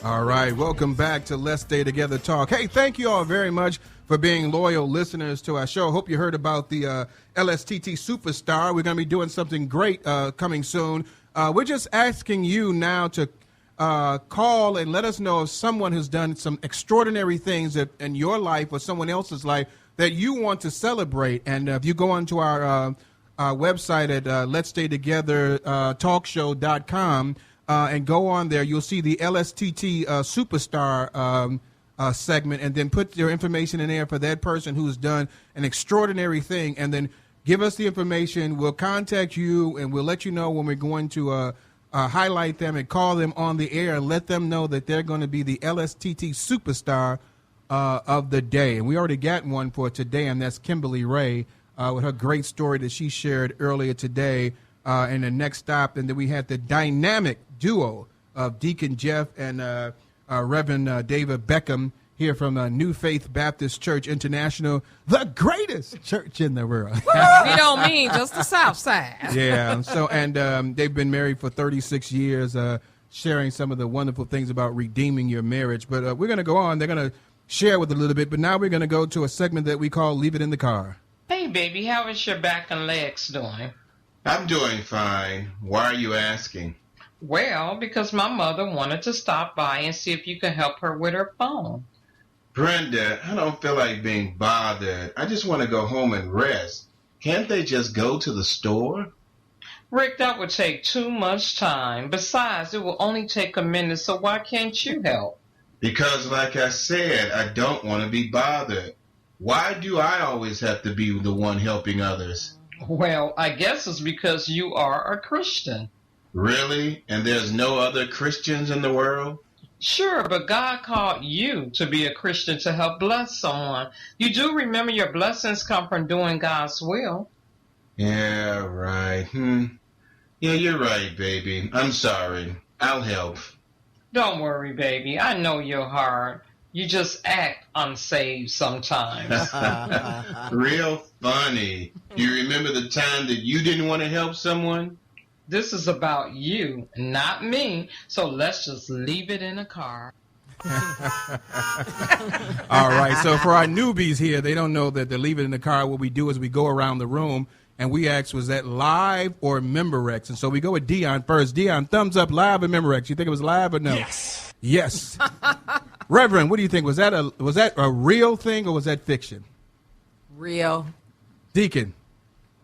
All right, welcome back to Let's Stay Together Talk. Hey, thank you all very much for being loyal listeners to our show. Hope you heard about the LSTT Superstar. We're going to be doing something great coming soon. We're just asking you now to call and let us know if someone has done some extraordinary things in your life or someone else's life that you want to celebrate. And if you go onto our website at letsstaytogethertalkshow.com, and go on there, you'll see the LSTT Superstar segment, and then put your information in there for that person who's done an extraordinary thing, and then give us the information. We'll contact you, and we'll let you know when we're going to highlight them and call them on the air and let them know that they're going to be the LSTT Superstar of the day. And we already got one for today, and that's Kimberly Ray with her great story that she shared earlier today. And the next stop, and then we had the dynamic duo of Deacon Jeff and Reverend David Beckham here from New Faith Baptist Church International, the greatest church in the world. We don't mean just the South Side. Yeah. So, and they've been married for 36 years, sharing some of the wonderful things about redeeming your marriage. But we're going to go on. They're going to share with a little bit. But now we're going to go to a segment that we call Leave It in the Car. Hey, baby, how is your back and legs doing? I'm doing fine. Why are you asking? Well, because my mother wanted to stop by and see if you could help her with her phone. Brenda, I don't feel like being bothered. I just want to go home and rest. Can't they just go to the store? Rick, that would take too much time. Besides, it will only take a minute, so why can't you help? Because, like I said, I don't want to be bothered. Why do I always have to be the one helping others? Well, I guess it's because you are a Christian. Really? And there's no other Christians in the world? Sure, but God called you to be a Christian to help bless someone. You do remember your blessings come from doing God's will. Yeah, right. Yeah, you're right, baby. I'm sorry. I'll help. Don't worry, baby. I know your heart. You just act unsaved sometimes. Real funny. Do you remember the time that you didn't want to help someone? This is about you, not me. So let's just leave it in a car. All right. So for our newbies here, they don't know that the Leave It in the Car, what we do is we go around the room and we ask, was that live or Memorex? And so we go with Dion first. Dion, thumbs up, live or Memorex? You think it was live or no? Yes. Yes. Reverend, what do you think? Was that a real thing or was that fiction? Real. Deacon.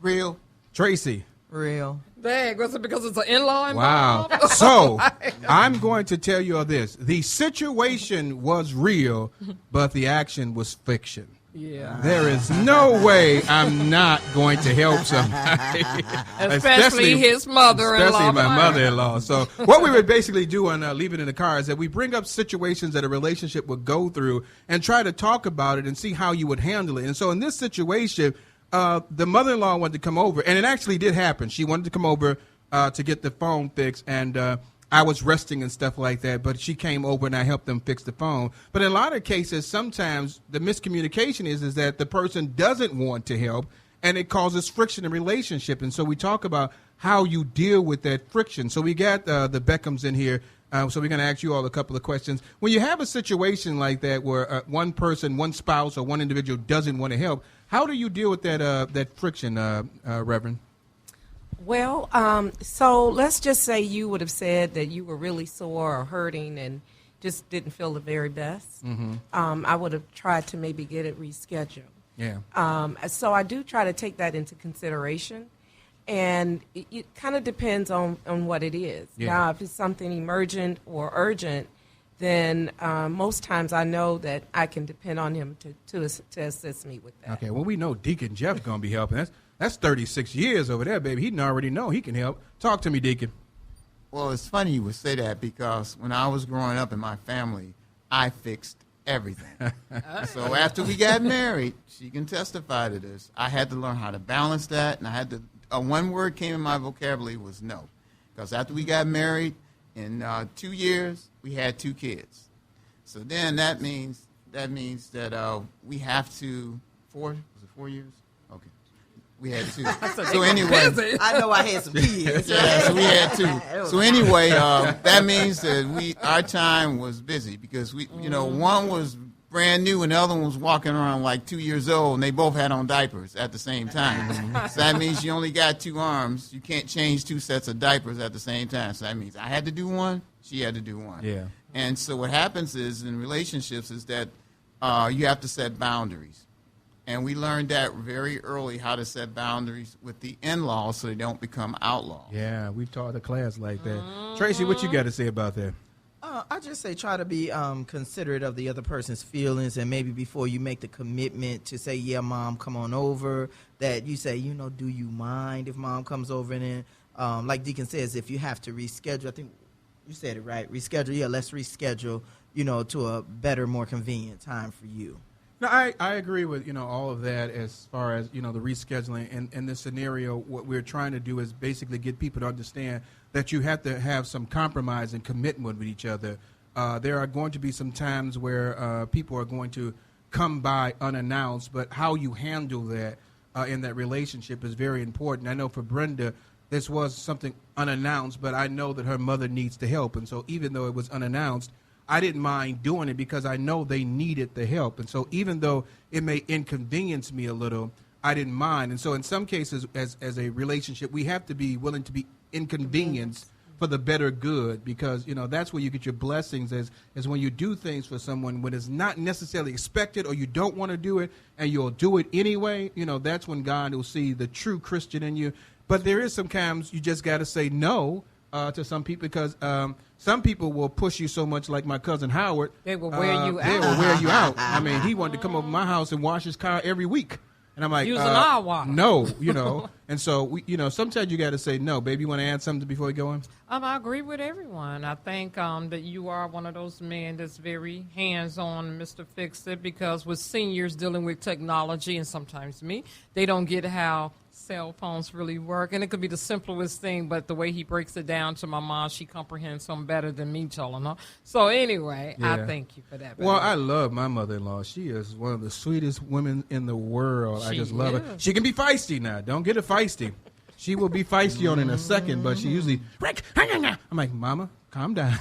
Real. Tracy. Real. Dang, was it because it's an in-law Wow. involved? So I'm going to tell you all this. The situation was real, but the action was fiction. Yeah. There is no way I'm not going to help somebody. Especially his mother-in-law. Especially my mother-in-law. So what we would basically do on Leave It in the Car is that we bring up situations that a relationship would go through and try to talk about it and see how you would handle it. And so in this situation, the mother-in-law wanted to come over, and it actually did happen. She wanted to come over to get the phone fixed, and I was resting and stuff like that, but she came over and I helped them fix the phone. But in a lot of cases, sometimes the miscommunication is that the person doesn't want to help, and it causes friction in relationship. And so we talk about how you deal with that friction. So we got the Beckhams in here. So we're going to ask you all a couple of questions. When you have a situation like that where one person, one spouse, or one individual doesn't want to help, how do you deal with that friction, Reverend? Well, so let's just say you would have said that you were really sore or hurting and just didn't feel the very best. Mm-hmm. I would have tried to maybe get it rescheduled. Yeah. So I do try to take that into consideration. And it kind of depends on what it is. Yeah. Now, if it's something emergent or urgent, then most times I know that I can depend on him to assist me with that. Okay, well, we know Deacon Jeff's going to be helping. That's 36 years over there, baby. He already know he can help. Talk to me, Deacon. Well, it's funny you would say that because when I was growing up in my family, I fixed everything. So after we got married, she can testify to this, I had to learn how to balance that, and I had to, one word came in my vocabulary was no. Because after we got married, in 2 years, we had 2 kids. So then that means that we have to, 4 years? Okay. We had two. So anyway, I know I had some kids. yeah, so we had two. So anyway, that means that our time was busy because one was brand new and the other one was walking around like 2 years old, and they both had on diapers at the same time. So that means you only got two arms. You can't change two sets of diapers at the same time. So that means I had to do one, she had to do one. Yeah. And so what happens is in relationships is that you have to set boundaries. And we learned that very early, how to set boundaries with the in-laws so they don't become outlaws. Yeah, we taught the class like that. Tracy, what you got to say about that? I just say try to be considerate of the other person's feelings, and maybe before you make the commitment to say, yeah, Mom, come on over, that you say, do you mind if Mom comes over? And then, like Deacon says, if you have to reschedule, I think you said it right, reschedule, yeah, let's reschedule, to a better, more convenient time for you. No, I agree with, all of that as far as, the rescheduling. And in this scenario, what we're trying to do is basically get people to understand that you have to have some compromise and commitment with each other. There are going to be some times where people are going to come by unannounced, but how you handle that in that relationship is very important. I know for Brenda, this was something unannounced, but I know that her mother needs the help. And so even though it was unannounced, I didn't mind doing it because I know they needed the help. And so even though it may inconvenience me a little, I didn't mind. And so in some cases, as a relationship, we have to be willing to be inconvenienced for the better good, because, that's where you get your blessings, is when you do things for someone when it's not necessarily expected or you don't want to do it and you'll do it anyway. That's when God will see the true Christian in you. But there is sometimes you just got to say no to some people, because some people will push you so much, like my cousin Howard. They will wear you out. They will wear you out. I mean, he wanted to come over to my house and wash his car every week. And I'm like, using our water. No, And so, sometimes you got to say no. Baby, you want to add something before we go on? I agree with everyone. I think that you are one of those men that's very hands-on, Mr. Fix-It, because with seniors dealing with technology, and sometimes me, they don't get how cell phones really work. And it could be the simplest thing, but the way he breaks it down to my mom, she comprehends them better than me telling her. So anyway, Yeah. I thank you for that. Well, I love my mother-in-law. She is one of the sweetest women in the world. I just love her. She can be feisty now. Don't get her feisty. She will be feisty on in a second, but she usually, I'm like, Mama, calm down.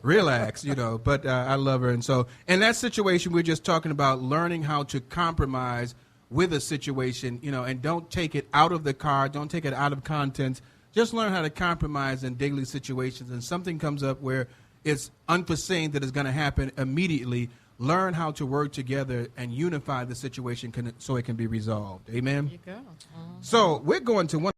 Relax, But I love her. And so in that situation, we're just talking about learning how to compromise with a situation, and don't take it out of the car. Don't take it out of content. Just learn how to compromise in daily situations. And something comes up where it's unforeseen that is going to happen immediately. Learn how to work together and unify the situation so it can be resolved. Amen? There you go. So we're going to one.